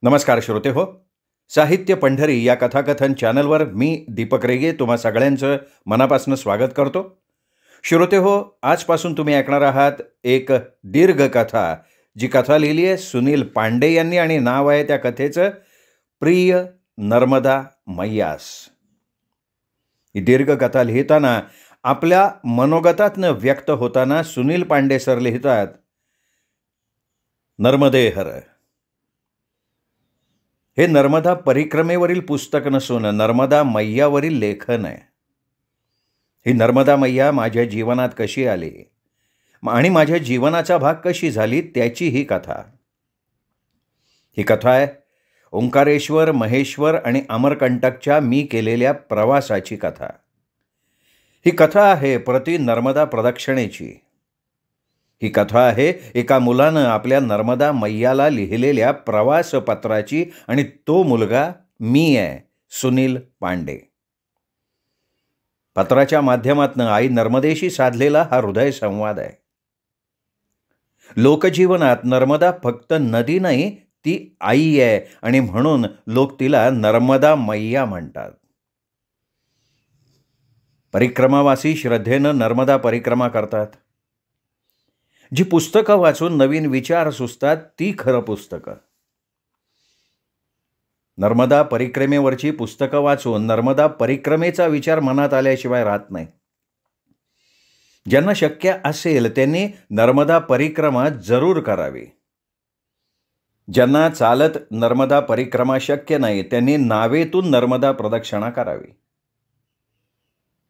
नमस्कार श्रोते हो. साहित्य पंढरी या कथाकथन चॅनलवर मी दीपक रेगे तुम्हा सगळ्यांचं मनापासून स्वागत करतो. श्रोते हो, आजपासून तुम्ही ऐकणार आहात एक दीर्घ कथा, जी कथा लिहिली आहे सुनील पांडे यांनी आणि नाव आहे त्या कथेचं प्रिय नर्मदा मैयास. ही दीर्घ कथा लिहिताना आपल्या मनोगतातनं व्यक्त होताना सुनील पांडे सर लिहितात, नर्मदे हर. हे नर्मदा परिक्रमेवरील पुस्तक नसून नर्मदा मैयावरील लेखन आहे. ही नर्मदा मैया माझ्या जीवनात कशी आली आणि माझ्या जीवनाचा भाग कशी झाली त्याची ही कथा. ही कथा आहे ओंकारेश्वर, महेश्वर आणि अमरकंटकच्या मी केलेल्या प्रवासाची कथा. ही कथा आहे प्रति नर्मदा प्रदक्षिणेची. ही कथा आहे एका मुलानं आपल्या नर्मदा मैयाला लिहिलेल्या प्रवासपत्राची आणि तो मुलगा मी आहे, सुनील पांडे. पत्राच्या माध्यमातून आई नर्मदेशी साधलेला हा हृदय संवाद आहे. लोकजीवनात नर्मदा फक्त नदी नाही, ती आई आहे आणि म्हणून लोक तिला नर्मदा मैया म्हणतात. परिक्रमावासी श्रद्धेनं नर्मदा परिक्रमा करतात. जी पुस्तकं वाचून नवीन विचार सुचतात ती खरं पुस्तकं. नर्मदा परिक्रमेवरची पुस्तकं वाचून नर्मदा परिक्रमेचा विचार मनात आल्याशिवाय राहत नाही. ज्यांना शक्य असेल त्यांनी नर्मदा परिक्रमा जरूर करावी. ज्यांना चालत नर्मदा परिक्रमा शक्य नाही त्यांनी नावेतून नर्मदा प्रदक्षिणा करावी.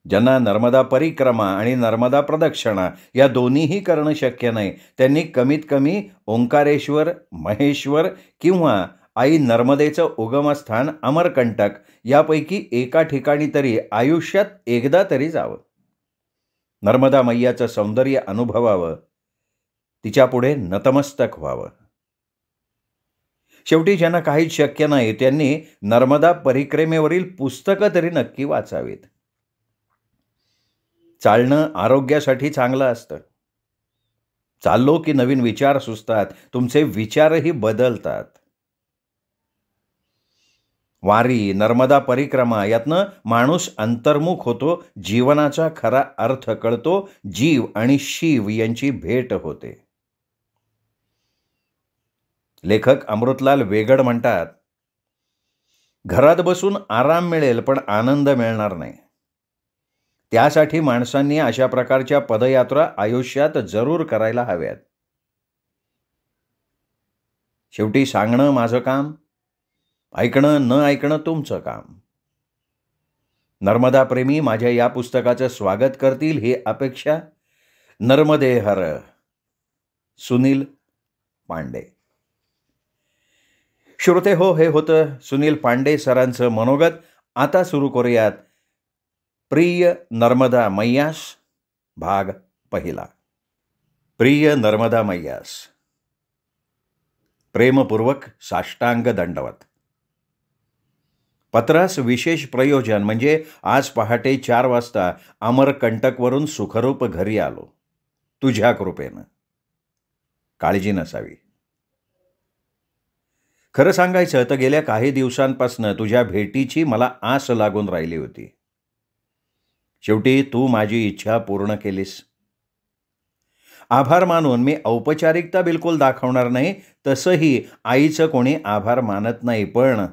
ज्यांना नर्मदा परिक्रमा आणि नर्मदा प्रदक्षिणा या दोन्हीही करणं शक्य नाही त्यांनी कमीत कमी ओंकारेश्वर, महेश्वर किंवा आई नर्मदेचं उगमस्थान अमरकंटक यापैकी एका ठिकाणी तरी आयुष्यात एकदा तरी जावं. नर्मदा मैयाचं सौंदर्य अनुभवावं, तिच्यापुढे नतमस्तक व्हावं. शेवटी ज्यांना काहीच शक्य नाही त्यांनी नर्मदा परिक्रमेवरील पुस्तकं तरी नक्की वाचावीत. चालणं आरोग्यासाठी चांगलं असतं. चाललो की नवीन विचार सुचतात, तुमचे विचारही बदलतात. वारी, नर्मदा परिक्रमा यातनं माणूस अंतर्मुख होतो, जीवनाचा खरा अर्थ कळतो, जीव आणि शिव यांची भेट होते. लेखक अमृतलाल वेगड म्हणतात, घरात बसून आराम मिळेल पण आनंद मिळणार नाही. त्यासाठी माणसांनी अशा प्रकारच्या पदयात्रा आयुष्यात जरूर करायला हव्यात. शेवटी सांगणं माझं काम, ऐकणं न ऐकणं तुमचं काम. नर्मदा प्रेमी माझ्या या पुस्तकाचं स्वागत करतील ही अपेक्षा. नर्मदे हर. सुनील पांडे. श्रोते हो, हे होतं सुनील पांडे सरांचं मनोगत. आता सुरू करूयात प्रिय नर्मदा मैयास भाग पहिला. प्रिय नर्मदा मैयास. प्रेमपूर्वक साष्टांग दंडवत. पत्रास विशेष प्रयोजन म्हणजे आज पहाटे 4 वाजता अमरकंटकवरून सुखरूप घरी आलो. तुझ्या कृपेनं. काळजी नसावी. खरं सांगायचं तर गेल्या काही दिवसांपासून तुझ्या भेटीची मला आस लागून राहिली होती. शेवटी तू माझी इच्छा पूर्ण केलीस. आभार मानून मी औपचारिकता बिलकुल दाखवणार नाही. तसंही आईचं कोणी आभार मानत नाही, पण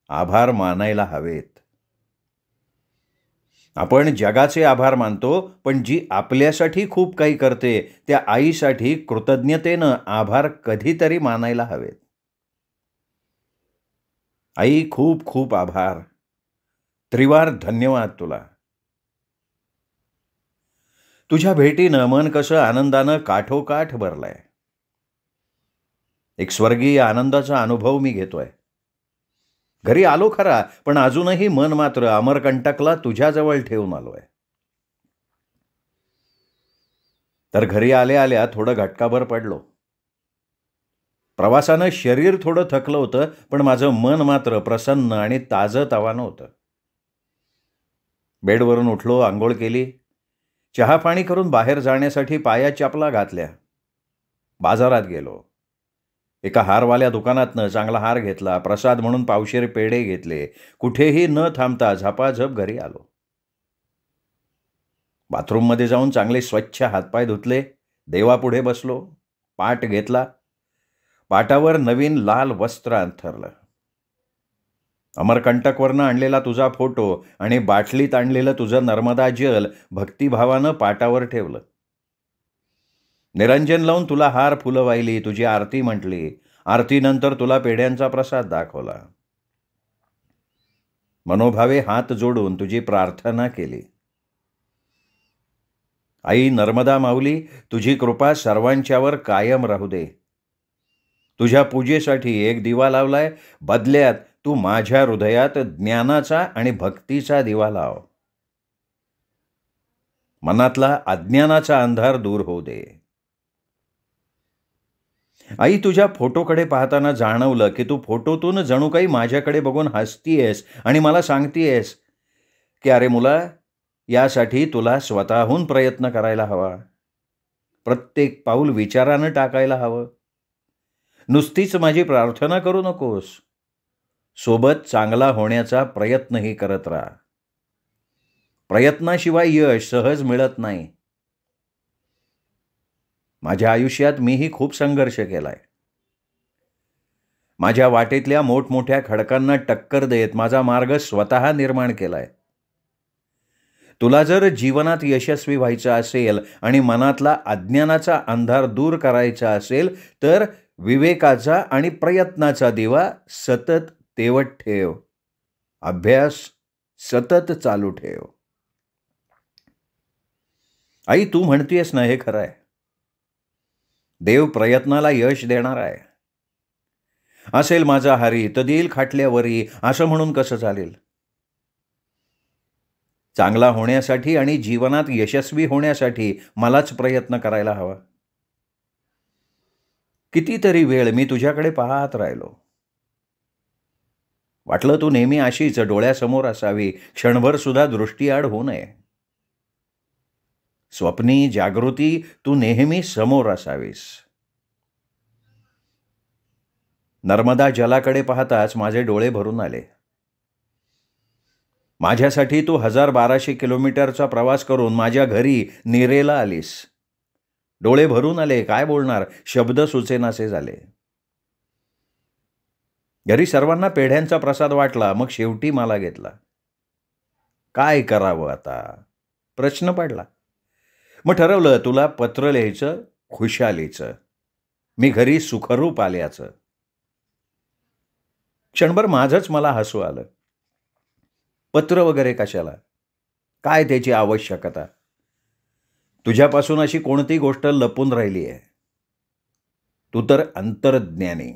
आभार मानायला हवेत. आपण जगाचे आभार मानतो, पण जी आपल्यासाठी खूप काही करते त्या आईसाठी कृतज्ञतेनं आभार कधीतरी मानायला हवेत. आई, खूप खूप आभार. त्रिवार धन्यवाद तुला. तुझ्या भेटीनं मन कसं आनंदानं काठोकाठ भरलंय. एक स्वर्गीय आनंदाचा अनुभव मी घेतोय. घरी आलो खरा, पण अजूनही मन मात्र अमरकंटकला तुझ्याजवळ ठेवून आलोय. तर घरी आल्या आल्या थोडं घटकाभर पडलो. प्रवासानं शरीर थोडं थकलं होतं, पण माझं मन मात्र प्रसन्न आणि ताजंतवानं होतं. बेडवरून उठलो, आंघोळ केली, चहा पाणी करून बाहेर जाण्यासाठी पायात चपला घातल्या. बाजारात गेलो. एका हारवाल्या दुकानातनं चांगला हार घेतला, प्रसाद म्हणून पावशेर पेढे घेतले, कुठेही न थांबता झपाझप घरी आलो. बाथरूममध्ये जाऊन चांगले स्वच्छ हातपाय धुतले, देवापुढे बसलो, पाट घेतला, पाटावर नवीन लाल वस्त्र अंथरलं. अमरकंटकवरनं आणलेला तुझा फोटो आणि बाटलीत आणलेलं तुझं नर्मदा जल भक्तिभावानं पाटावर ठेवलं. निरंजन लावून तुला हार फुलं वाहिली, तुझी आरती म्हटली, आरतीनंतर तुला पेढ्यांचा प्रसाद दाखवला. मनोभावे हात जोडून तुझी प्रार्थना केली. आई नर्मदा माऊली, तुझी कृपा सर्वांच्यावर कायम राहू दे. तुझ्या पूजेसाठी एक दिवा लावलाय, बदल्यात तू माझ्या हृदयात ज्ञानाचा आणि भक्तीचा दिवा लाव. मनातला अज्ञानाचा अंधार दूर होऊ दे. आई, तुझ्या फोटोकडे पाहताना जाणवलं की तू फोटोतून जणू काही माझ्याकडे बघून हसतीयस आणि मला सांगतीयस की अरे मुला, यासाठी तुला स्वतःहून प्रयत्न करायला हवा. प्रत्येक पाऊल विचारानं टाकायला हवं. नुसतीच माझी प्रार्थना करू नकोस, सोबत चांगला होण्याचा प्रयत्नही करत राहा. प्रयत्नाशिवाय यश सहज मिळत नाही. माझ्या आयुष्यात मीही खूप संघर्ष केलाय. माझ्या वाटेतल्या मोठमोठ्या खडकांना टक्कर देत माझा मार्ग स्वतः निर्माण केलाय. तुला जर जीवनात यशस्वी व्हायचं असेल आणि मनातला अज्ञानाचा अंधार दूर करायचा असेल तर विवेकाचा आणि प्रयत्नाचा दिवा सतत तेवत ठेव. अभ्यास सतत चालू ठेव. आई, तू म्हणतेस ना, हे खरं आहे. देव प्रयत्नाला यश देणार आहे. असेल माझा हरी तर देईल खाटल्यावरी, असं म्हणून कसं चालेल? चांगला होण्यासाठी आणि जीवनात यशस्वी होण्यासाठी मलाच प्रयत्न करायला हवा. कितीतरी वेळ मी तुझ्याकडे पाहत राहिलो. वाटलं तू नेहमी अशीच डोळ्यासमोर असावी, क्षणभर सुद्धा दृष्टीआड होऊ नये. स्वप्नी जागृती तू नेहमी समोर असावीस. नर्मदा जलाकडे पाहताच माझे डोळे भरून आले. माझ्यासाठी तू 1200 किलोमीटरचा प्रवास करून माझ्या घरी नीरेला आलीस. डोळे भरून आले. काय बोलणार, शब्द सुचेनासे झाले. घरी सर्वांना पेढ्यांचा प्रसाद वाटला, मग शेवटी मला घेतला. काय करावं आता, प्रश्न पडला. मग ठरवलं तुला पत्र लिहायचं, खुशालीचं, मी घरी सुखरूप आल्याचं. क्षणभर माझंच मला हसू आलं. पत्र वगैरे कशाला, काय त्याची आवश्यकता? तुझ्यापासून अशी कोणती गोष्ट लपून राहिली आहे? तू तर अंतर्ज्ञानी,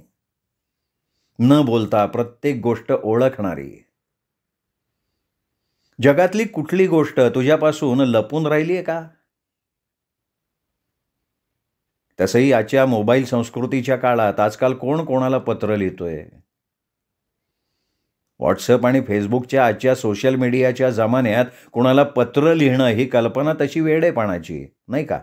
न बोलता प्रत्येक गोष्ट ओळखणारी. जगातली कुठली गोष्ट तुझ्यापासून लपून राहिली आहे का? तसंही आजच्या मोबाईल संस्कृतीच्या काळात आजकाल कोण कोणाला पत्र लिहितोय? व्हॉट्सअप आणि फेसबुकच्या आजच्या सोशल मीडियाच्या जमान्यात कोणाला पत्र लिहिणं ही कल्पना तशी वेडेपणाची, नाही का?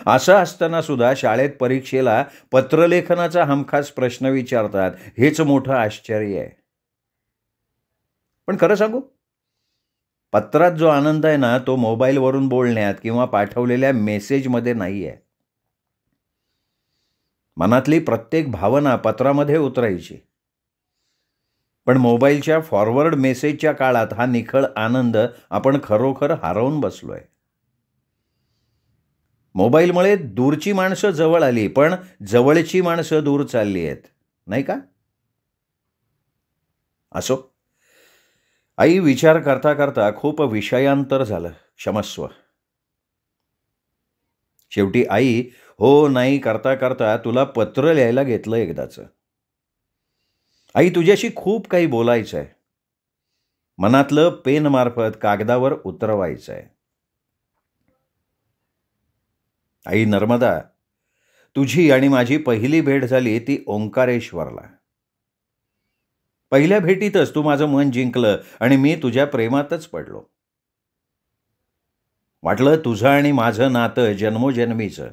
असं असताना सुद्धा शाळेत परीक्षेला पत्रलेखनाचा हमखास प्रश्न विचारतात, हेच मोठं आश्चर्य आहे. पण खरं सांगू, पत्रात जो आनंद आहे ना, तो मोबाईलवरून बोलण्यात किंवा पाठवलेल्या मेसेजमध्ये नाही आहे. मनातली प्रत्येक भावना पत्रामध्ये उतरायची. पण मोबाईलच्या फॉरवर्ड मेसेजच्या काळात हा निखळ आनंद आपण खरोखर हरवून बसलोय. मोबाईलमुळे दूरची माणसं जवळ आली, पण जवळची माणसं दूर चालली आहेत, नाही का? असो, आई, विचार करता करता खूप विषयांतर झालं, क्षमस्व. शेवटी आई हो नाही करता करता तुला पत्र लिहायला घेतलं एकदाचं. आई, तुझ्याशी खूप काही बोलायचं आहे. मनातलं पेनमार्फत कागदावर उतरवायचं आहे. आई नर्मदा, तुझी आणि माझी पहिली भेट झाली ती ओंकारेश्वरला. पहिल्या भेटीतच तू माझं मन जिंकलं आणि मी तुझ्या प्रेमातच पडलो. वाटलं तुझं आणि माझं नातं जन्मोजन्मीचं.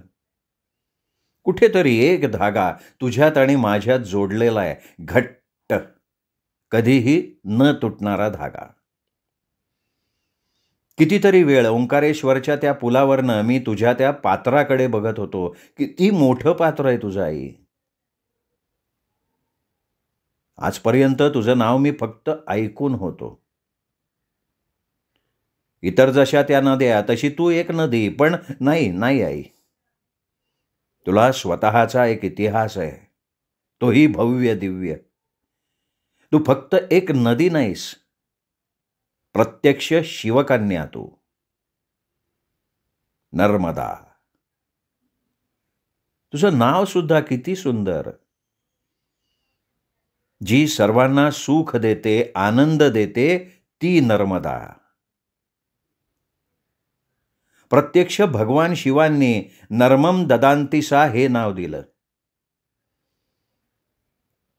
कुठेतरी एक धागा तुझ्यात आणि माझ्यात जोडलेला आहे, घट्ट, कधीही न तुटणारा धागा. कितीतरी वेळ ओंकारेश्वरच्या त्या पुलावरनं मी तुझ्या त्या पात्राकडे बघत होतो. किती मोठं पात्र आहे तुझं आई. आजपर्यंत तुझं नाव मी फक्त ऐकून होतो. इतर जशा त्या नद्या तशी तू एक नदी, पण नाही आई. तुला स्वतःचा एक इतिहास आहे, तोही भव्य दिव्य. तू फक्त एक नदी नाहीस, प्रत्यक्ष शिवकन्या तू. नर्मदा. तुझं नाव सुद्धा किती सुंदर. जी सर्वांना सुख देते, आनंद देते, ती नर्मदा. प्रत्यक्ष भगवान शिवांनी नर्मम ददांतिसा हे नाव दिलं.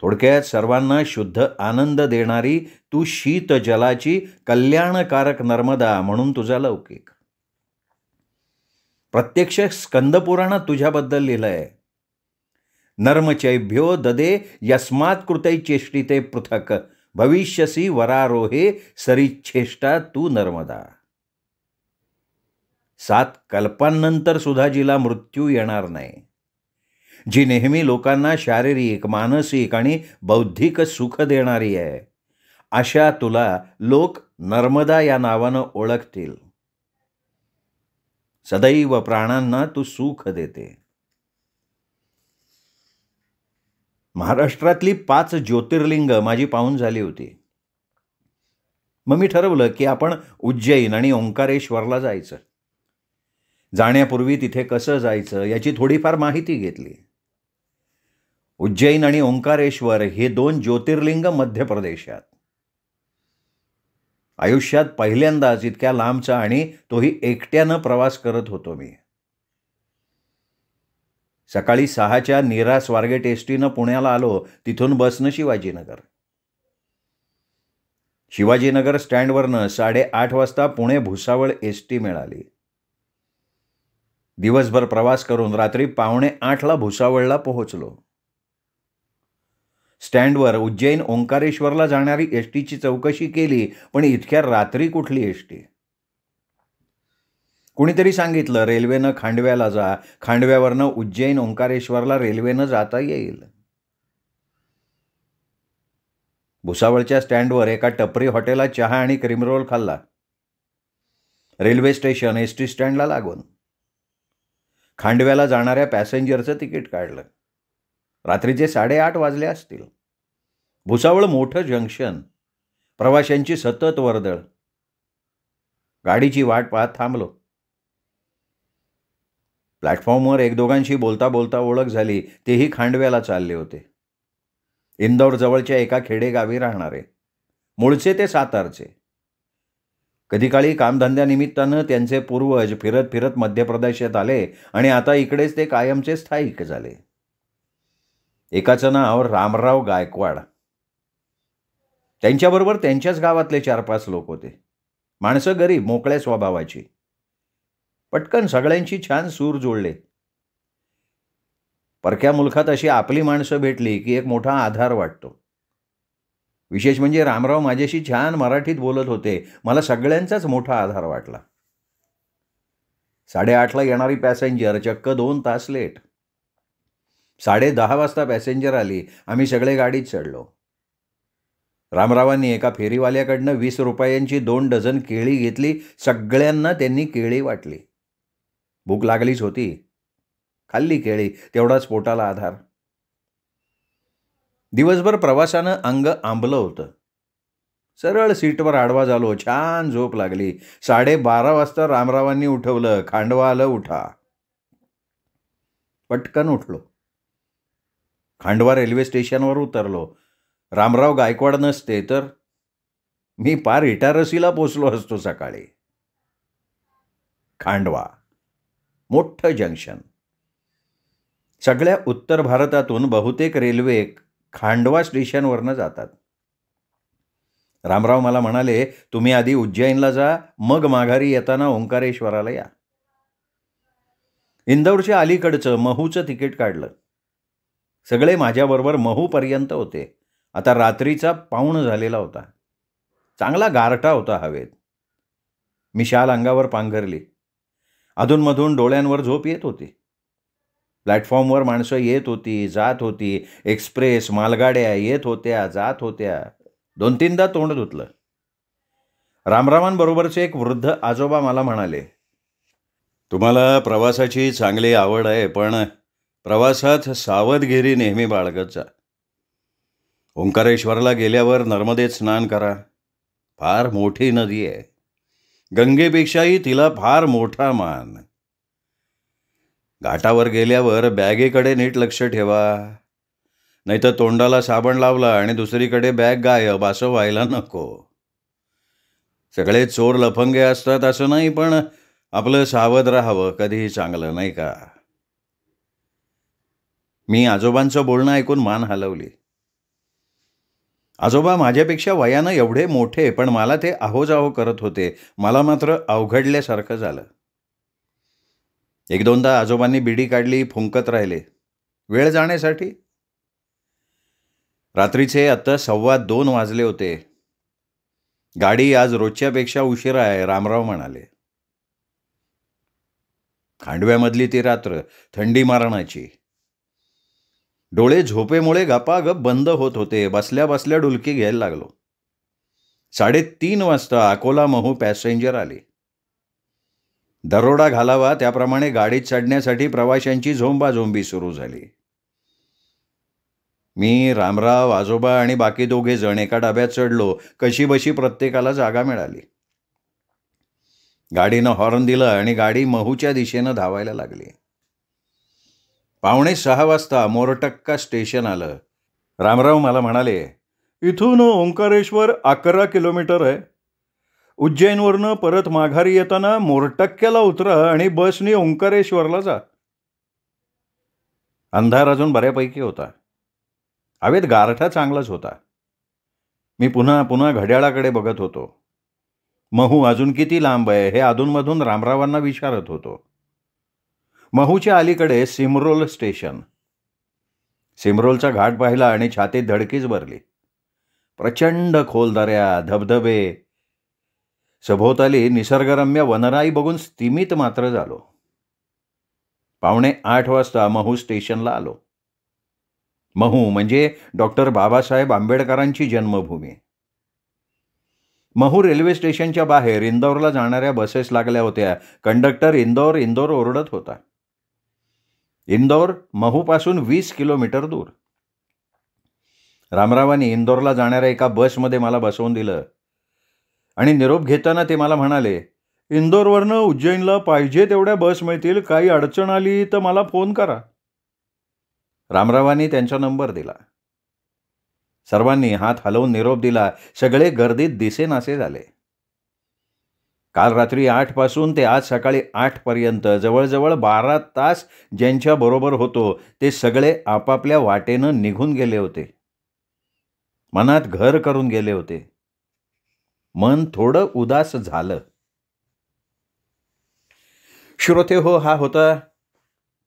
थोडक्यात सर्वांना शुद्ध आनंद देणारी तू शीत जलाची कल्याणकारक नर्मदा म्हणून तुझा लौकिक. प्रत्यक्ष स्कंदपुराणात तुझ्याबद्दल लिहिलंय, नर्मचैभ्यो ददे यस्मात् कृतै चेष्टिते पृथक भविष्यसी वरारोहे सरिच्छेष्टा तू नर्मदा. 7 कल्पांनंतर सुद्धा जिला मृत्यू येणार नाही, जी नेहमी लोकांना शारीरिक, मानसिक आणि बौद्धिक सुख देणारी आहे, अशा तुला लोक नर्मदा या नावानं ओळखतील. सदैव प्राणांना तू सुख देते. महाराष्ट्रातली 5 ज्योतिर्लिंग माझी पाहून झाली होती. मग मी ठरवलं की आपण उज्जैन आणि ओंकारेश्वरला जायचं. जाण्यापूर्वी तिथे कसं जायचं याची थोडीफार माहिती घेतली. उज्जैन आणि ओंकारेश्वर हे 2 ज्योतिर्लिंग मध्य प्रदेशात. आयुष्यात पहिल्यांदाच इतक्या लांबचा आणि तोही एकट्यानं प्रवास करत होतो मी. सकाळी 6च्या नीरा स्वारगेट एसटीनं पुण्याला आलो, तिथून बसनं शिवाजीनगर. शिवाजीनगर स्टँडवरनं 8:30 वाजता पुणे भुसावळ एसटी मिळाली. दिवसभर प्रवास करून रात्री 7:45ला भुसावळला पोहोचलो. स्टँडवर उज्जैन ओंकारेश्वरला जाणारी एसटीची चौकशी केली, पण इतक्या रात्री कुठली एसटी. कुणीतरी सांगितलं रेल्वेनं खांडव्याला जा, खांडव्यावरनं उज्जैन ओंकारेश्वरला रेल्वेनं जाता येईल. भुसावळच्या स्टँडवर एका टपरी हॉटेलात चहा आणि क्रीमरोल खाल्ला. रेल्वे स्टेशन एसटी स्टँडला लागून. खांडव्याला जाणाऱ्या पॅसेंजरचं तिकीट काढलं. रात्रीचे 8:30 वाजले असतील. भुसावळ मोठं जंक्शन, प्रवाशांची सतत वर्दळ. गाडीची वाट पाहत थांबलो. प्लॅटफॉर्मवर 1-2घांशी बोलता बोलता ओळख झाली. तेही खांडव्याला चालले होते. इंदौर जवळच्या एका खेडेगावी राहणारे. मूळचे ते सातारचे. कधी काळी कामधंद्यानिमित्तानं त्यांचे पूर्वज फिरत फिरत मध्य प्रदेशात आले आणि आता इकडेच ते कायमचे स्थायिक झाले. एकाचं नाव रामराव गायकवाड. त्यांच्याबरोबर त्यांच्याच गावातले 4-5 लोक होते. माणसं गरीब, मोकळ्या स्वभावाची. पटकन सगळ्यांची छान सूर जुळले. परक्या मुलखात अशी आपली माणसं भेटली की एक मोठा आधार वाटतो. विशेष म्हणजे रामराव माझ्याशी छान मराठीत बोलत होते. मला सगळ्यांचाच मोठा आधार वाटला. 8:30ला येणारी पॅसेंजर चक्क 2 तास लेट. 10:30 वाजता पॅसेंजर आली. आम्ही सगळे गाडीत चढलो. रामरावांनी एका फेरीवाल्याकडनं 20 रुपयांची 2 डझन केळी घेतली. सगळ्यांना त्यांनी केळी वाटली. भूक लागलीच होती. खाल्ली केळी, तेवढाच पोटाला आधार. दिवसभर प्रवासानं अंग आंबलं होतं. सरळ सीटवर आडवा झालो. छान झोप लागली. 12:30 वाजता रामरावांनी उठवलं, खांडवा आलं, उठा. पटकन उठलो. खांडवा रेल्वे स्टेशनवर उतरलो. रामराव गायकवाड नसते तर मी पार इटारसीला पोचलो असतो सकाळी. खांडवा मोठं जंक्शन. सगळ्या उत्तर भारतातून बहुतेक रेल्वे खांडवा स्टेशनवरनं जातात. रामराव मला म्हणाले, तुम्ही आधी उज्जैनला जा, मग माघारी येताना ओंकारेश्वराला या. इंदौरच्या अलीकडचं महूचं तिकीट काढलं. सगळे माझ्याबरोबर महूपर्यंत होते. आता रात्रीचा पाऊण झालेला होता. चांगला गारठा होता हवेत. मी शाल अंगावर पांघरली. अधूनमधून डोळ्यांवर झोप येत होती. प्लॅटफॉर्मवर माणसं येत होती, जात होती. एक्सप्रेस, मालगाड्या येत होत्या, जात होत्या. 2-3दा तोंड धुतलं. रामरावांबरोबरचे एक वृद्ध आजोबा मला म्हणाले, तुम्हाला प्रवासाची चांगली आवड आहे, पण प्रवासात सावधगिरी नेहमी बाळगत जा. ओंकारेश्वरला गेल्यावर नर्मदेत स्नान करा. फार मोठी नदी आहे. गंगेपेक्षाही तिला फार मोठा मान. घाटावर गेल्यावर बॅगेकडे नीट लक्ष ठेवा. नाहीतर तोंडाला साबण लावला आणि दुसरीकडे बॅग गायब असं व्हायला नको. सगळे चोर लफंगे असतात असं नाही, पण आपलं सावध राहावं कधीही चांगलं, नाही का? मी आजोबांचं बोलणं ऐकून मान हलवली. आजोबा माझ्यापेक्षा वयानं एवढे मोठे, पण मला ते आहोजाहो करत होते. मला मात्र अवघडल्यासारखं झालं. 1-2दा आजोबांनी बिडी काढली, फुंकत राहिले. वेळ जाण्यासाठी. रात्रीचे आता 1:15 वाजले होते. गाडी आज रोजच्यापेक्षा उशिरा आहे, रामराव म्हणाले. खांडव्यामधली ती रात्र, थंडी मारणाची. डोळे झोपेमुळे गपागप बंद होत होते. बसल्या बसल्या डुलकी घ्यायला लागलो. 3:30 वाजता अकोला महू पॅसेंजर आली. दरोडा घालावा त्याप्रमाणे गाडीत चढण्यासाठी प्रवाशांची झोंबाझोंबी सुरू झाली. मी, रामराव, आजोबा आणि बाकी 2 जण एका डब्यात चढलो. कशीबशी प्रत्येकाला जागा मिळाली. गाडीनं हॉर्न दिलं आणि गाडी महूच्या दिशेनं धावायला लागली. 5:45 वाजता मोरटक्का स्टेशन आलं. रामराव मला म्हणाले, इथून ओंकारेश्वर 11 किलोमीटर आहे. उज्जैनवरनं परत माघारी येताना मोरटक्क्याला उतरा आणि बसनी ओंकारेश्वरला जा. अंधार अजून बऱ्यापैकी होता. हवेत गारठा चांगलाच होता. मी पुन्हा पुन्हा घड्याळाकडे बघत होतो. महू अजून किती लांब आहे हे अधूनमधून रामरावांना विचारत होतो. महूच्या अलीकडे सिमरोल स्टेशन. सिमरोलचा घाट पाहिला आणि छातीत धडकीच भरली. प्रचंड खोल दऱ्या, धबधबे, सभोवताली निसर्गरम्य वनराई बघून स्तिमित मात्र झालो. 7:45 वाजता महू स्टेशनला आलो. महू म्हणजे डॉक्टर बाबासाहेब आंबेडकरांची जन्मभूमी. महू रेल्वे स्टेशनच्या बाहेर इंदौरला जाणाऱ्या बसेस लागल्या होत्या. कंडक्टर इंदौर इंदौर ओरडत होता. इंदौर महूपासून 20 किलोमीटर दूर. रामरावांनी इंदौरला जाणाऱ्या एका बसमध्ये मला बसवून दिलं आणि निरोप घेताना ते मला म्हणाले, इंदौरवरनं उज्जैनला पाहिजे तेवढ्या बस मिळतील. काही अडचण आली तर मला फोन करा. रामरावांनी त्यांचा नंबर दिला. सर्वांनी हात हलवून निरोप दिला. सगळे गर्दीत दिसेनासे झाले. काल रात्री 8 पासून ते आज सकाळी 8 पर्यंत जवळजवळ 12 तास ज्यांच्या बरोबर होतो ते सगळे आपापल्या वाटेनं निघून गेले होते. मनात घर करून गेले होते. मन थोडं उदास झालं. श्रोते हो, हा होता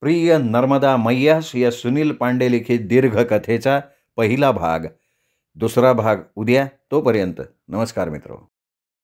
प्रिय नर्मदा मैयास या सुनील पांडे लिखित दीर्घ कथेचा पहिला भाग. दुसरा भाग उद्या. तोपर्यंत नमस्कार मित्रो.